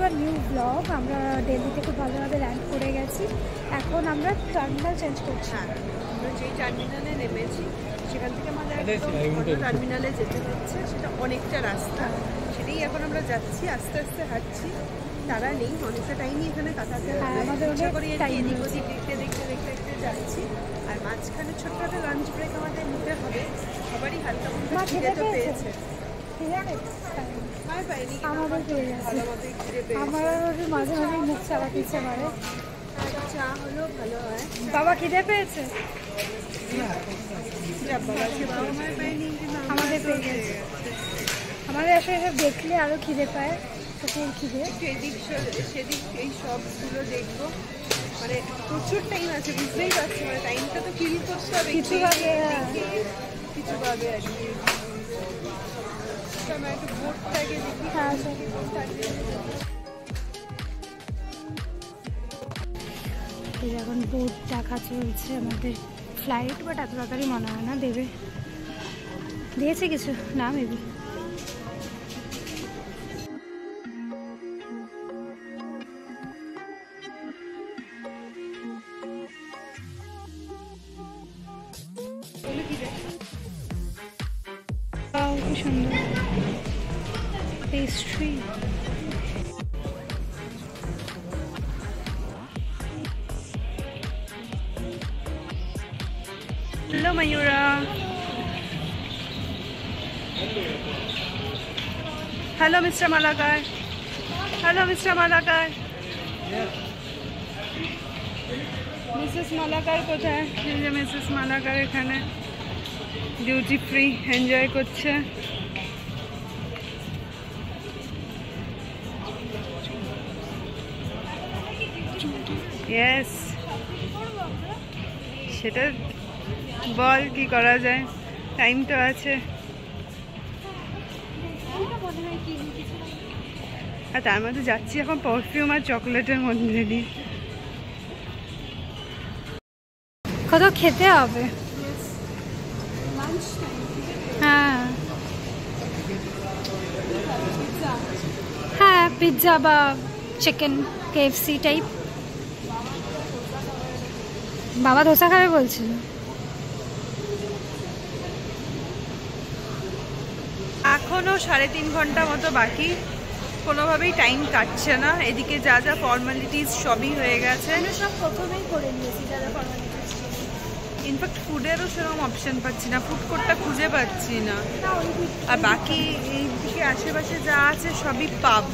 A new blog. আমরা দিল্লিতে খুব ভালোভাবে ল্যান্ড করে গেছি। এখন আমরা টার্মিনাল চেঞ্জ করছি। আমরা যেই টার্মিনালে নেমেছি সেখান থেকে আমাদের একদম অন্য টার্মিনালে যেতে হচ্ছে। সেটা অনেকটা রাস্তা, সেটাই এখন আমরা যাচ্ছি, আস্তে আস্তে হাঁটছি। তারা নেই, অনেকটা টাইমই এখানে কাটাতে হবে। আমাদের ইচ্ছা করি টাইম এদিক ওদিক দেখতে দেখতে দেখতে দেখতে যাচ্ছি। আর মাঝখানে ছোট্ট একটা লাঞ্চ ব্রেক আমাদের নিতে হবে। সবারই হালকা ফুলকা খিদে তো পেয়েছে। আমাদের পেয়ে গেছে। আমার মাঝে মাঝে মুখ চালাতে ইচ্ছে করে। চা হলো ভালো হয়। বাবা খিদে পেয়েছে? আমাদের পেয়ে গেছে। আমাদের আসলে এসব দেখলে আরো খিদে পায়। খিদে এদিক সেদিক এই সবগুলো দেখবো। মানে প্রচুর টাইম আছে, বুঝতেই পারছি। মানে টাইমটা তো ফিল করতে হবে কিছু ভাবে কিছু ভাবে আর কি। একটু বোর্ডটাকে দেখি। এখন বোর্ড দেখা চলছে আমাদের ফ্লাইট, বাট এত তাড়াতাড়ি মনে হয় না দেবে। দিয়েছে কিছু না মেবি। কি সুন্দর pastry. Hello, Mayura. Hello, Mr. Malakai. Hello, Mr. Malakai. Mrs. Malakai কোথায়? এই যে মিসেস মালাকার এখানে ডিউটি ফ্রি এনজয় করছে। ইয়েস, সেটা বল কি করা যায়, টাইম তো আছে। আর তার মধ্যে যাচ্ছি এখন পারফিউম আর চকলেটের মধ্যে দিয়ে। কত খেতে হবে। হ্যাঁ হ্যাঁ, পিৎজা বা চিকেন KFC টাইপ। বাবা ধোসা খাবে বলছিল। এখনো 3.5 ঘন্টা মতো বাকি, কোনোভাবেই টাইম কাটছে না। এদিকে যা যা ফর্মালিটিস সবই হয়ে গেছে, সব প্রথমেই করে নিয়েছি যা যা ফর্মালিটিস। ইনফ্যাক্ট ফুডেরও সেরকম অপশন পাচ্ছি না, ফুড কোর্টটা খুঁজে পাচ্ছি না। আর বাকি এই দিকে আশেপাশে যা আছে সবই পাব।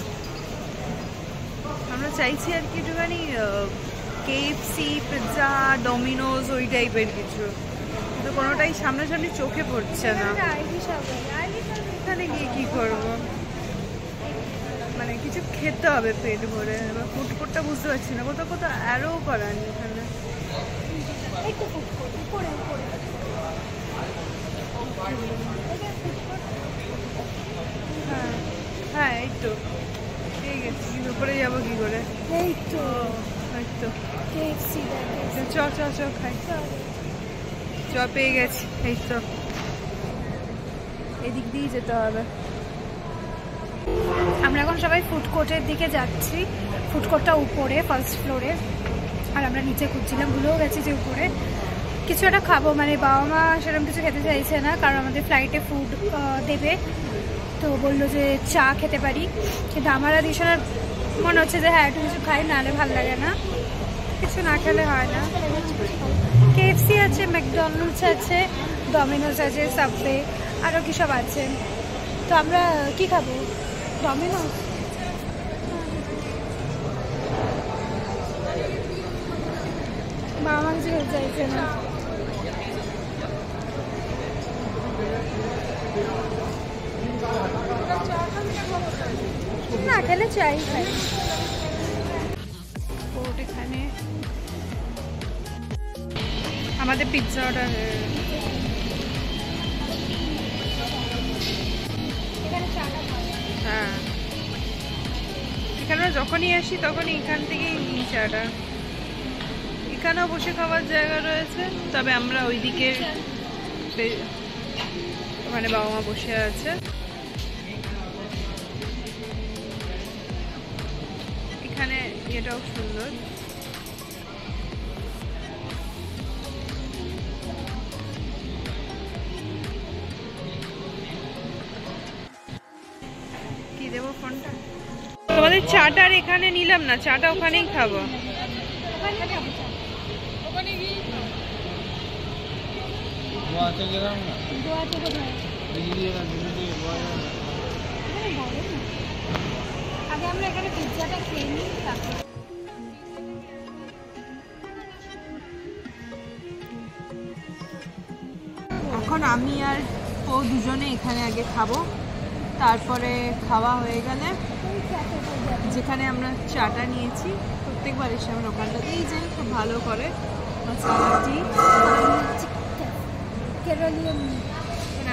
আমরা চাইছি আর কি একটুখানি KFC, পিৎজা, ডোমিনোজ ওই টাইপের কিছু, কিন্তু কোনোটাই সামনাসামনি চোখে পড়ছে না। এখানে গিয়ে কী করবো, মানে কিছু খেতে হবে পেট ভরে। এবার ফুড কোর্টটা বুঝতে পারছি না, কোথাও কোথাও অ্যারো করা নেই এখানে। হ্যাঁ হ্যাঁ, এই তো ঠিক আছে, কিন্তু উপরে যাবো কি করে? এই তো KFC চ চ চ খাই, চ পেয়ে গেছি। এই তো এদিক দিয়েই যেতে হবে। আমরা এখন সবাই ফুড কোর্টের দিকে যাচ্ছি। ফুড কোর্টটা উপরে ফার্স্ট ফ্লোরে, আর আমরা নিচে খুঁজছিলাম, ভুলেও গেছি যে উপরে কিছু একটা খাবো। মানে বাবা মা সেরকম কিছু খেতে চাইছে না, কারণ আমাদের ফ্লাইটে ফুড দেবে। তো বললো যে চা খেতে পারি, কিন্তু আমার আর ভীষণ মনে হচ্ছে যে হ্যাঁ একটু কিছু খাই, নাহলে ভালো লাগে না, কিছু না খেলে হয় না। KFC আছে, ম্যাকডোনাল্ডস আছে, ডমিনোস আছে, সাবওয়ে, আরও কী সব আছে। তো আমরা কি খাবো? ডমিনোস। বাবা কিছু খেতে চাইছে না। না খেলে চাই খাই। এখানে আমাদের পিৎজা অর্ডার হয়ে গেছে। হ্যাঁ, এখানে যখনই আসি তখনই এখান থেকেই নিই চাটা। এখানেও বসে খাওয়ার জায়গা রয়েছে, তবে আমরা ওইদিকে মানে বাবা মা বসে আছে। এটাও সুন্দর। কি দেবো ফোনটা? তোমাদের চাটা আর এখানে নিলাম না, চাটা ওখানেই খাবো। আগে আমরা এখানে পিৎজাটা খেয়ে নিই, তারপর এখন আমি আর ও দুজনে এখানে আগে খাবো, তারপরে খাওয়া হয়ে গেলে যেখানে আমরা চাটা নিয়েছি প্রত্যেকবার এসে আমরা ওখানটাতেই যাই, খুব ভালো করে মশলা টি।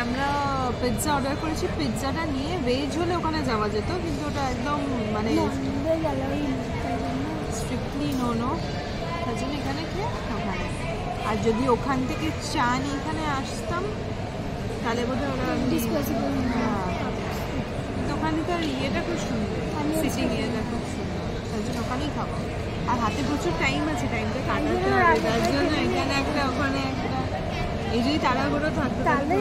আমরা পিৎজা অর্ডার করেছি, পিৎজাটা নিয়ে ভেজ হলে ওখানে যাওয়া যেত, কিন্তু ওটা একদম মানে স্ট্রিক্টলি নো, তার জন্য এখানে খেয়ে ওখানে। আর যদি ওখান থেকে চা নিয়ে এখানে আসতাম তাহলে বোধহয় ওরা কিন্তু ওখানকার ইয়েটা খুব সুন্দর, সিটিং ইয়েটা খুব সুন্দর, তার জন্য ওখানেই খাবো। আর হাতে প্রচুর টাইম আছে, টাইমটা কাটাতে হবে, তার জন্য এখানে একটা ওখানে একটা। এই যদি তাড়াহুড়ো থাকতো তাহলে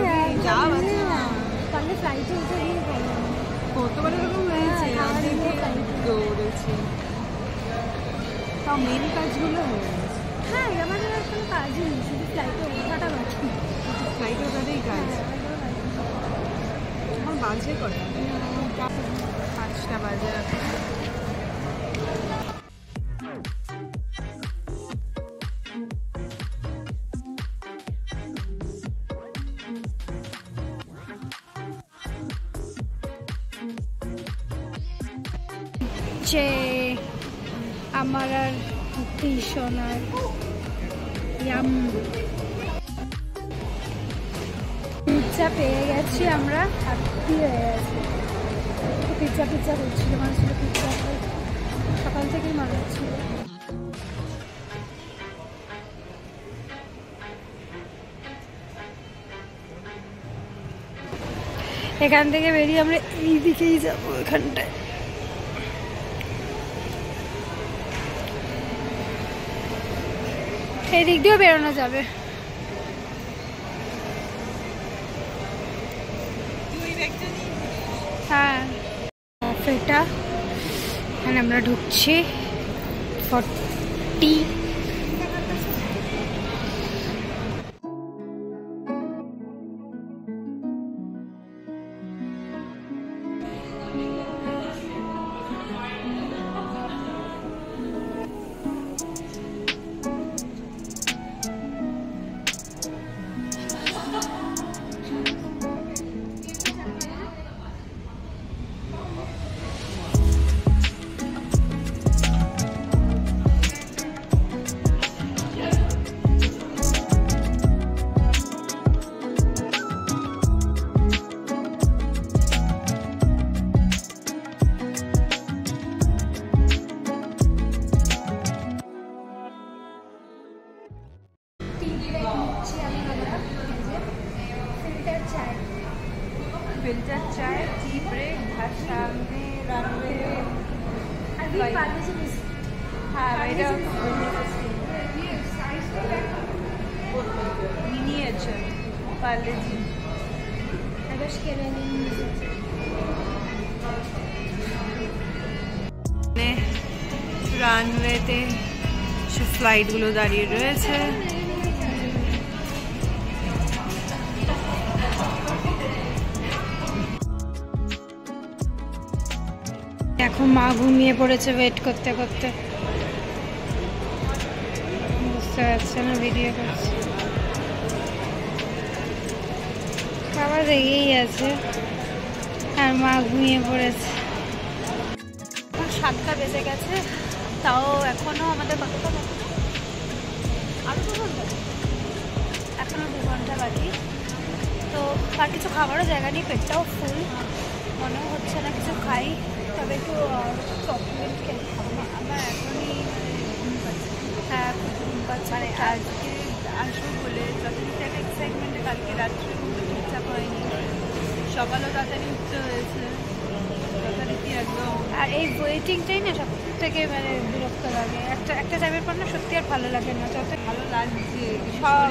যা আছে না, তাহলে ফ্লাইটে উঠে গিয়ে কতবার এরকম হয়েছে, দৌড়েছি, তাও মেন কাজগুলো হয়ে গেছে। হ্যাঁ, আমাদের আর কোনো কাজই নেই, শুধু ফ্লাইটে ওঠাটা বাকি। ফ্লাইটে ওঠাটাই কাজ। এখন বাজে কটা? 5টা বাজে। যে আমার আর ভীষণার পিৎজা পেয়ে গেছি আমরা, হ্যাপি হয়ে গেছি। পিৎজা করছিল, মানুষ ছিল পিৎজা, সকাল থেকেই মানুষ ছিল। এখান থেকে বেরিয়ে আমরা এই দিকেই যাবো, এখানটায়। এই দিক দিয়েও বেরোনো যাবে। হ্যাঁ, এটা এখানে আমরা ঢুকছি 40। फिल्टर चाय, टी ब्रेक, और सामने रनवे। हाँ, এটা মিনিয়েচার পার্লেজি। রানওয়েতে সব ফ্লাইটগুলো দাঁড়িয়ে রয়েছে। এখন মা ঘুমিয়ে পড়েছে ওয়েট করতে করতে, বুঝতে পারছে না ভিডিও করছে। বাবা রেগেই আছে আর মা ঘুমিয়ে পড়েছে। এখন 7টা বেজে গেছে, তাও এখনো আমাদের কতটা বাকি, আরো 2 ঘন্টা, এখনো 2 ঘন্টা বাকি। তো আর কিছু খাবারও জায়গা নেই, পেটটাও ফুল, মনেও হচ্ছে না কিছু খাই, তবে একটু চকলেট খেয়ে খাবো। আমার এখনই ঘুম পাচ্ছে। হ্যাঁ, খুব ঘুম পাচ্ছে। মানে আজকে আসবো বলে যথেষ্ট একটা এক্সাইটমেন্টে কালকে রাত্রে ঘুমতে ঠিকঠাক হয়নি, সকালেও তাড়াতাড়ি উঠতে হয়েছে, যথারীতি একদম। আর এই ওয়েটিংটাই না সব থেকে মানে বিরক্ত লাগে। একটা টাইমের পর না সত্যি আর ভালো লাগে না, যত ভালো লাগছে সব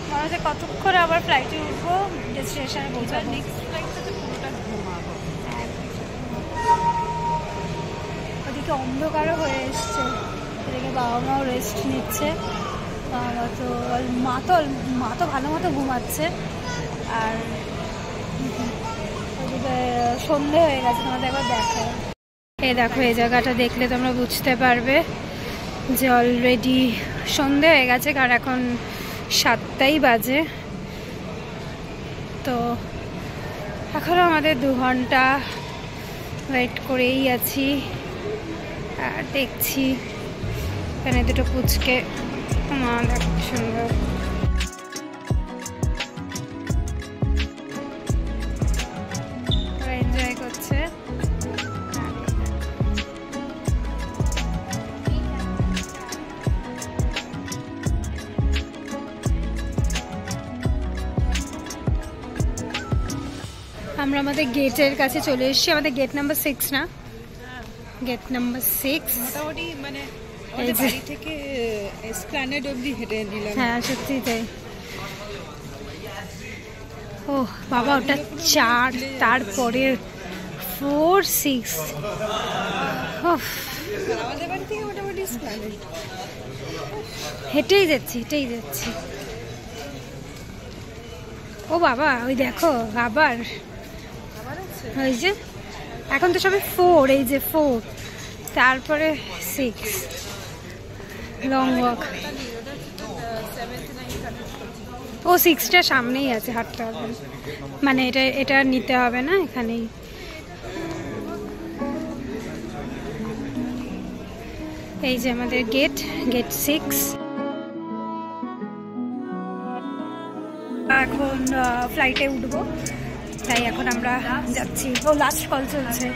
মনে হচ্ছে কতক্ষণ আবার ফ্লাইটে উঠবো, ডেস্টিনেশনে পৌঁছাবো। নেক্সট ফ্লাইটটাতে পুরোটা ঘুমাবো। ওদিকে অন্ধকারও হয়ে এসছে, এদিকে বাবা মাও রেস্ট নিচ্ছে। মা তো ভালো মতো ঘুমাচ্ছে, আর ওদিকে সন্ধে হয়ে গেছে। তোমাদের একবার দেখো, এই দেখো এই জায়গাটা দেখলে তোমরা বুঝতে পারবে যে অলরেডি সন্ধে হয়ে গেছে, কারণ এখন 7টাই বাজে। তো এখনও আমাদের 2 ঘন্টা ওয়েট করেই আছি। আর দেখছি এখানে দুটো পুচকে, মা দেখো সুন্দর। এনজয় করছে। আমরা আমাদের গেটের কাছে চলে এসেছি, আমাদের গেট নাম্বার 6 না, গেট নাম্বার 6। মোটামুটি মানে আমাদের বাড়ি থেকে এসপ্ল্যানেড অবধি হেঁটে নিলাম। হ্যাঁ সত্যি তাই। ও বাবা, ওটা 4, তারপরে 4, 6। আমাদের বাড়ি থেকে মোটামুটি এসপ্ল্যানেড। হেঁটেই যাচ্ছি। ও বাবা, ওই দেখো আবার ওই যে এখন তো সবে 4, এই যে 4, তারপরে 6 লং ওয়াক। ও 6টা সামনেই আছে, হাঁটতে হবে মানে এটা নিতে হবে না, এখানেই। এই যে আমাদের গেট 6। এখন ফ্লাইটে উঠবো, তাই এখন আমরা যাচ্ছি। ও লাস্ট কল চলছে,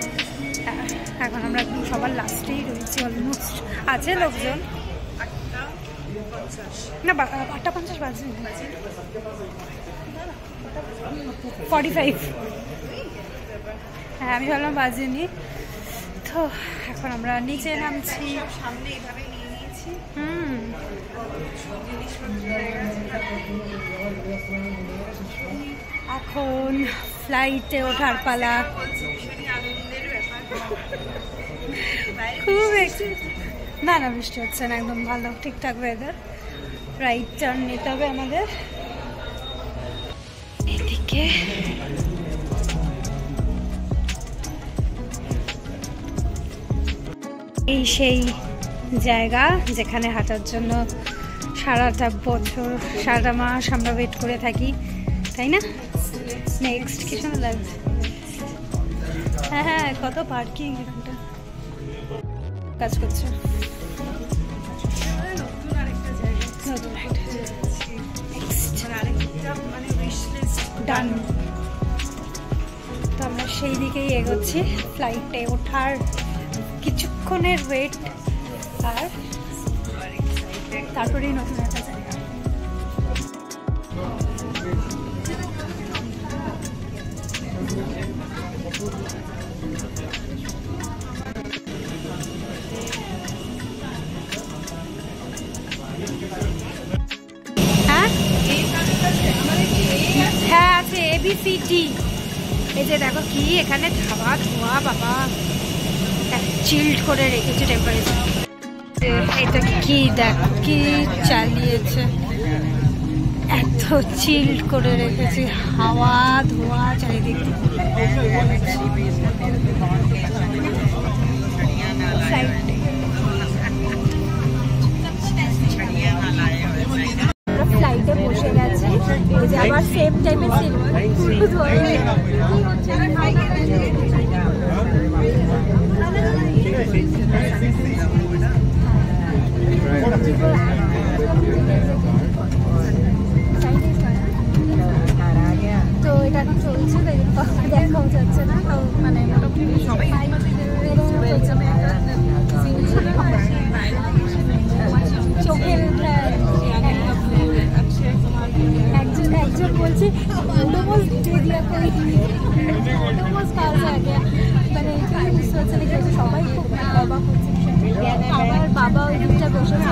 এখন আমরা সবার লাস্টেই রয়েছি অলমোস্ট। আছে লোকজন না, 8:50 বাজে, 45। হ্যাঁ আমি ভাবলাম বাজেনি। তো এখন আমরা নিচে নামছি। সামনে এইভাবে নিয়ে নিয়েছি। এখন ফ্লাইটে ওঠার পালা। খুব না বৃষ্টি হচ্ছে না, একদম ভালো ঠিকঠাক ওয়েদার। রাইট টার্ন নিতে হবে আমাদের। এদিকে এই সেই জায়গা যেখানে হাঁটার জন্য সারাটা বছর, সারাটা মাস আমরা ওয়েট করে থাকি, তাই না? নেক্সট কি সুন্দর লাগছে। হ্যাঁ কত পার্কিং, এখানটা কাজ করছে। ডান। তো আমরা সেই দিকেই এগোচ্ছি, ফ্লাইটে ওঠার কিছুক্ষণের ওয়েট, আর তারপরেই নতুন একটা জায়গা। হ্যাঁ আছে ABCD। এই যে দেখো কি এখানে ধোঁয়া বাবা, চিল্ড করে রেখেছে টেম্পারেচার। এটা কি দেখো কি চালিয়েছে, এত চিল্ড করে রেখেছে, হাওয়া ধোঁয়া চারিদিক। ফ্লাইটে বসে গেছি, এই যে আবার সেম টাইপের তো এটা এখন চলছে, তাই জন্য দেখাও যাচ্ছে না। তো মানে মোটামুটি সবাই চোখের একজন বলছে মানে এখানে বুঝতে পারছে না কি সবাই খুব অবাক হচ্ছে। আমার বাবা ওই দিকটা বসেছে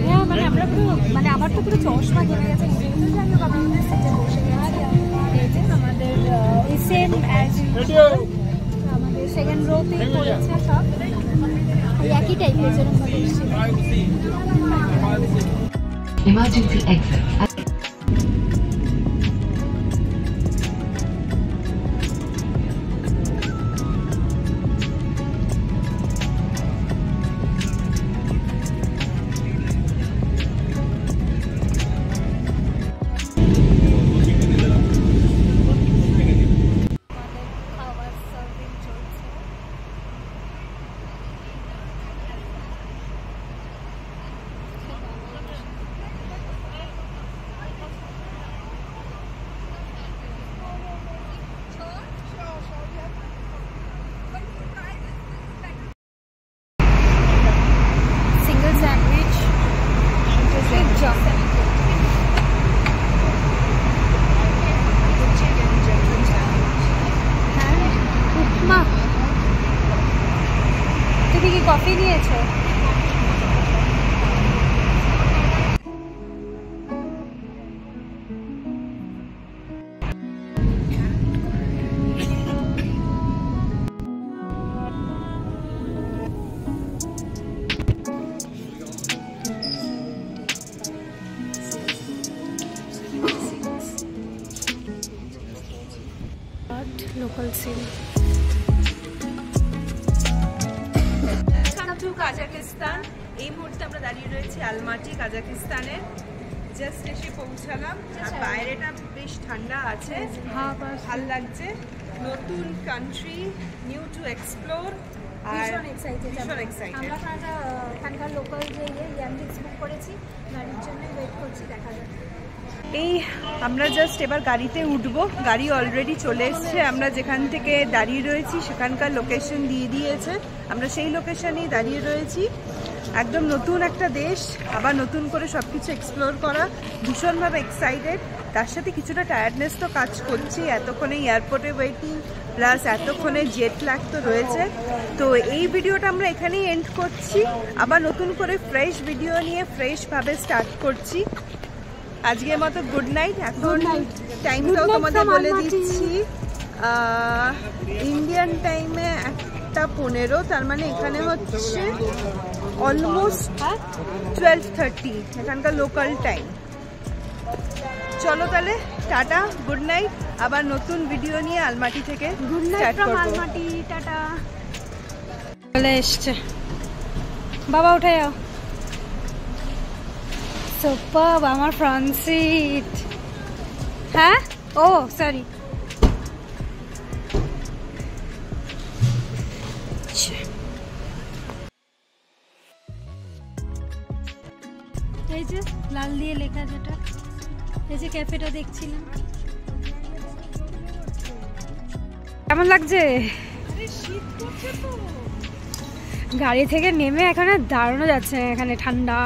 হ্যাঁ মানে আমরা পুরো মানে আমার তো পুরো চশমা ধরে গেছে আমাদের সিটে বসে গেছে। এই যে আমাদের সেম অ্যাজ আমাদের সেকেন্ড রোতেই পড়েছে সব একই টাইপের যেরকম Emergency exit. কফি নিয়েছো? লোকাল সিম কাজাকিস্তান। এই মুহূর্তে আমরা দাঁড়িয়ে রয়েছি আলমাটি কাজাকিস্তানে। জাস্ট এসে পৌঁছালাম আর বাইরেটা বেশ ঠান্ডা আছে, ভাল লাগছে। নতুন কান্ট্রি, নিউ টু এক্সপ্লোর, আর ভীষণ এক্সাইটেড। আমরা এখানকার লোকাল যে ইয়ান্ডিক্স বুক করেছি গাড়ির জন্য ওয়েট করছি, দেখা যাক। এই আমরা জাস্ট এবার গাড়িতে উঠবো। গাড়ি অলরেডি চলে এসছে। আমরা যেখান থেকে দাঁড়িয়ে রয়েছি সেখানকার লোকেশন দিয়ে দিয়েছে, আমরা সেই লোকেশনেই দাঁড়িয়ে রয়েছি। একদম নতুন একটা দেশ, আবার নতুন করে সব কিছু এক্সপ্লোর করা, ভীষণভাবে এক্সাইটেড। তার সাথে কিছুটা টায়ার্ডনেস তো কাজ করছি, এতক্ষণে এয়ারপোর্টে ওয়েটিং প্লাস এতক্ষণে জেট ল্যাগ তো রয়েছে। তো এই ভিডিওটা আমরা এখানেই এন্ড করছি, আবার নতুন করে ফ্রেশ ভিডিও নিয়ে ফ্রেশভাবে স্টার্ট করছি। আজকের মতো গুড নাইট। এখন টাইমটাও তোমাদের বলে দিচ্ছি, ইন্ডিয়ান টাইমে 1:15, তার মানে এখানে হচ্ছে অলমোস্ট 12:30 এখানকার লোকাল টাইম। চলো তাহলে টাটা, গুড নাইট। আবার নতুন ভিডিও নিয়ে আলমাটি থেকে গুড নাইট ফ্রম আলমাটি, টাটা। চলে এসছে বাবা, উঠে যাও। সুপার, আমার ফ্রন্ট সিট। হ্যাঁ, ও সরি। এই যে লাল দিয়ে লেখা যেটা, এই যে ক্যাফেটা দেখছিলাম, কেমন লাগছে? গাড়ি থেকে নেমে এখানে দাঁড়ানো যাচ্ছে, এখানে ঠান্ডা।